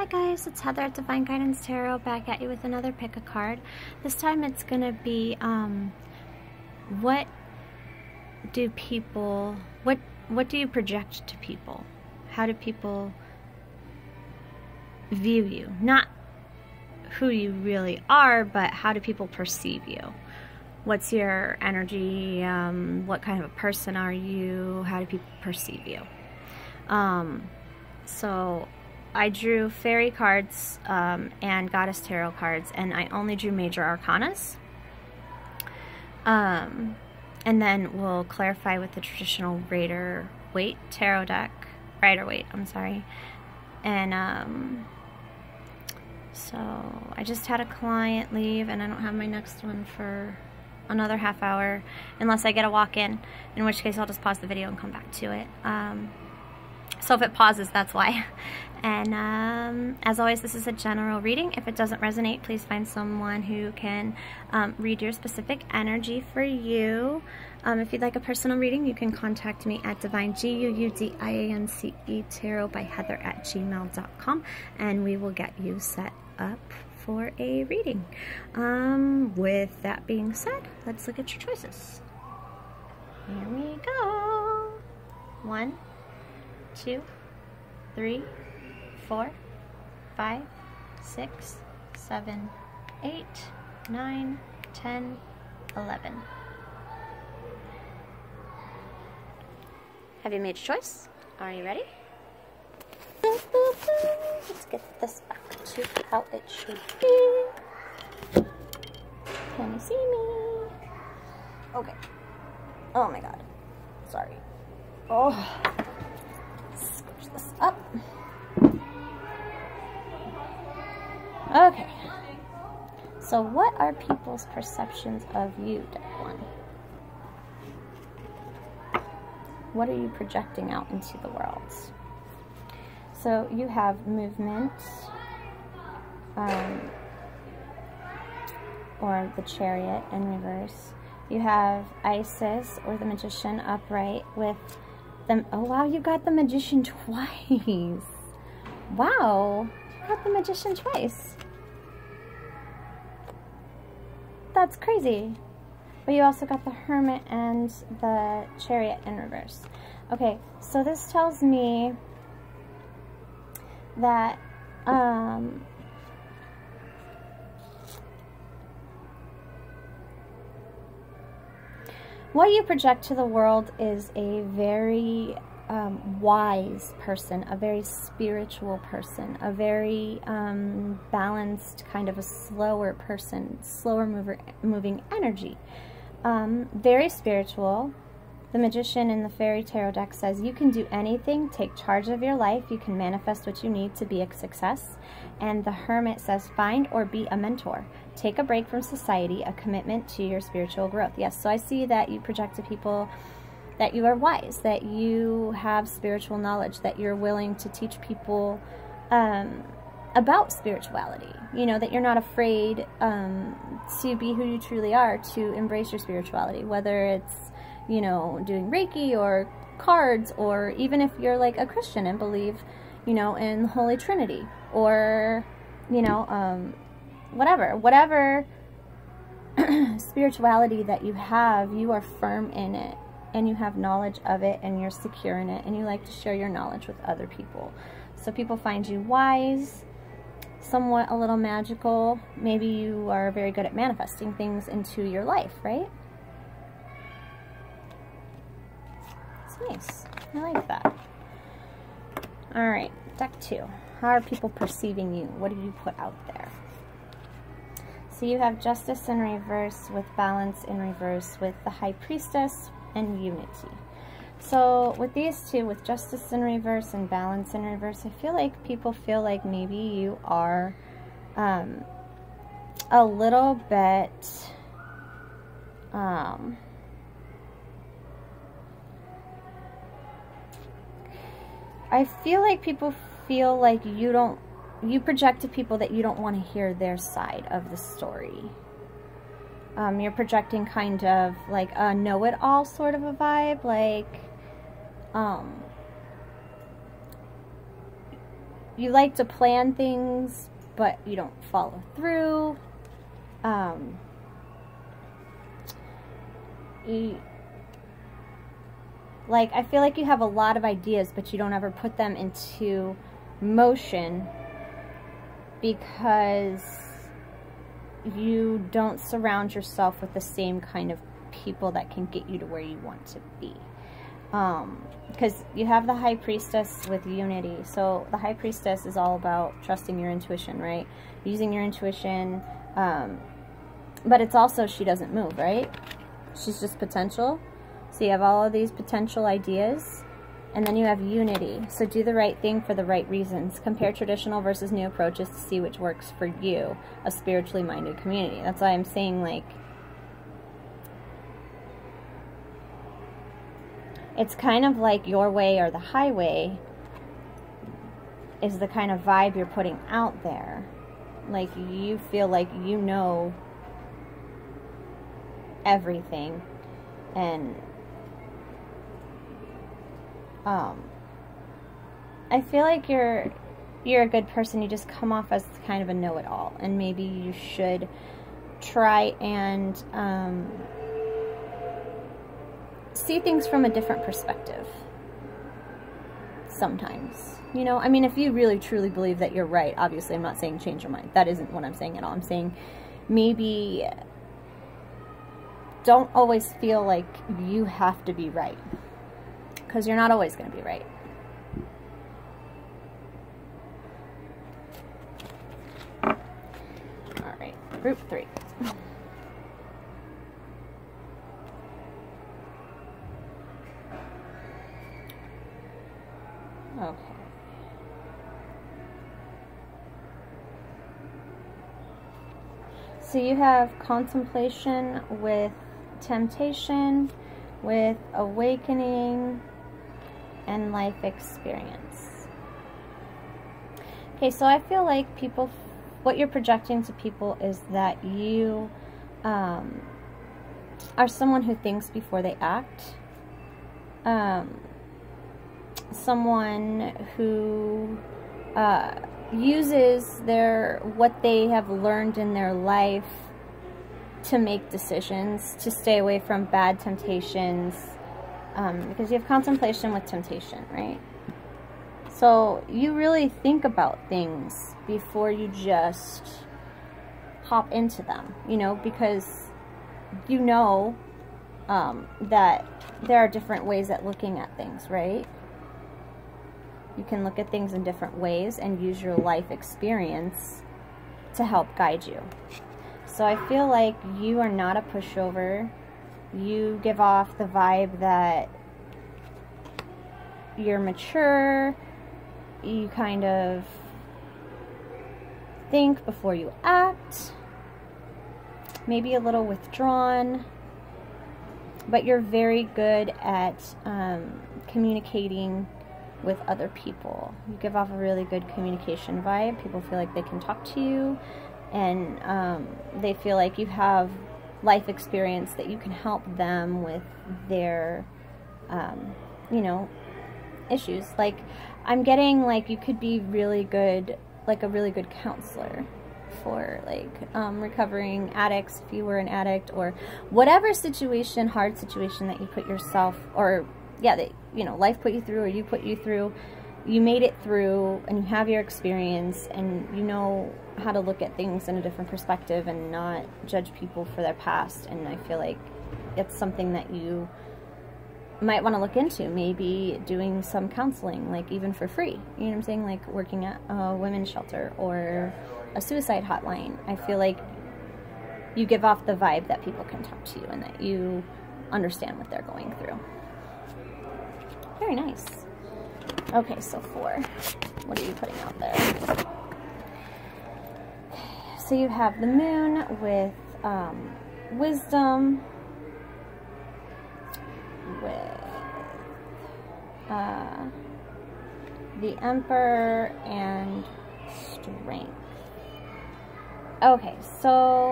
Hi guys, it's Heather at Divine Guidance Tarot, back at you with another pick a card. This time it's gonna be what do you project to people? How do people view you? Not who you really are, but how do people perceive you? What's your energy? What kind of a person are you? How do people perceive you? So I drew fairy cards and goddess tarot cards, and I only drew major arcanas. And then we'll clarify with the traditional Rider-Waite tarot deck. Rider-Waite, I'm sorry. And so I just had a client leave, and I don't have my next one for another half hour, unless I get a walk-in, in which case I'll just pause the video and come back to it. So if it pauses, that's why. And as always, this is a general reading. If it doesn't resonate, please find someone who can read your specific energy for you. If you'd like a personal reading, you can contact me at divineguudiancetarot@heather@gmail.com, and we will get you set up for a reading. With that being said, let's look at your choices. Here we go. 1, 2, 3, 4, 5, 6, 7, 8, 9, 10, 11. Have you made your choice? Are you ready? Let's get this back to how it should be. Can you see me? Okay. Oh my god. Sorry. Oh. Scooch this up. Okay. So what are people's perceptions of you, Deck 1? What are you projecting out into the world? So you have movement, or the Chariot in reverse. You have Isis, or the Magician, upright with them. Oh wow, you got the Magician twice. Wow, you got the Magician twice. That's crazy. But you also got the Hermit and the Chariot in reverse. Okay, so this tells me that what you project to the world is a very wise person, a very spiritual person, a very balanced, kind of a slower person, slower moving energy. Very spiritual. The Magician in the Fairy Tarot deck says you can do anything, take charge of your life, you can manifest what you need to be a success. And the Hermit says find or be a mentor. Take a break from society, a commitment to your spiritual growth. Yes, so I see that you project to people that you are wise, that you have spiritual knowledge, that you're willing to teach people about spirituality. You know, that you're not afraid to be who you truly are, to embrace your spirituality, whether it's, you know, doing Reiki or cards, or even if you're like a Christian and believe, you know, in the Holy Trinity, or, you know, whatever spirituality that you have, you are firm in it, and you have knowledge of it, and you're secure in it, and you like to share your knowledge with other people. So people find you wise, somewhat a little magical. Maybe you are very good at manifesting things into your life, right? It's nice. I like that. All right, deck 2. How are people perceiving you? What do you put out there? So you have Justice in reverse with Balance in reverse with the High Priestess and Unity. So with these two, with Justice in reverse and Balance in reverse, I feel like people feel like maybe you are a little bit I feel like people feel like you project to people that you don't want to hear their side of the story. You're projecting kind of like a know-it-all sort of a vibe, like you like to plan things, but you don't follow through. Like, I feel like you have a lot of ideas, but you don't ever put them into motion because you don't surround yourself with the same kind of people that can get you to where you want to be. Because you have the High Priestess with unity. So the High Priestess is all about trusting your intuition, right? Using your intuition. But it's also, she doesn't move, right? She's just potential. So you have all of these potential ideas. And then you have unity. So do the right thing for the right reasons. Compare traditional versus new approaches to see which works for you, a spiritually minded community. That's why I'm saying, like, it's kind of like your way or the highway is the kind of vibe you're putting out there. Like, you feel like you know everything. And I feel like you're a good person. You just come off as kind of a know-it-all. And maybe you should try and see things from a different perspective sometimes. You know, I mean, if you really truly believe that you're right, obviously I'm not saying change your mind. That isn't what I'm saying at all. I'm saying maybe don't always feel like you have to be right, because you're not always going to be right. All right, group 3. Okay. So you have contemplation with temptation, with awakening, and life experience. Okay, so I feel like people, what you're projecting to people is that you are someone who thinks before they act. Someone who uses what they have learned in their life to make decisions, to stay away from bad temptations, because you have contemplation with temptation, right? So you really think about things before you just hop into them, you know, because you know that there are different ways at looking at things, right? You can look at things in different ways and use your life experience to help guide you. So I feel like you are not a pushover. You give off the vibe that you're mature. You kind of think before you act. Maybe a little withdrawn. But you're very good at communicating with other people. You give off a really good communication vibe. People feel like they can talk to you, and they feel like you have life experience that you can help them with their, you know, issues. Like, I'm getting like you could be really good, like a really good counselor for like recovering addicts, if you were an addict, or whatever situation, hard situation that you put yourself, or yeah, that, you know, life put you through, or you put you through, you made it through, and you have your experience, and you know how to look at things in a different perspective and not judge people for their past. And I feel like it's something that you might want to look into, maybe doing some counseling, like even for free, you know what I'm saying, like working at a women's shelter or a suicide hotline. I feel like you give off the vibe that people can talk to you and that you understand what they're going through. Very nice. Okay, so 4. What are you putting out there? So you have the moon with wisdom, with the Emperor, and strength. Okay, so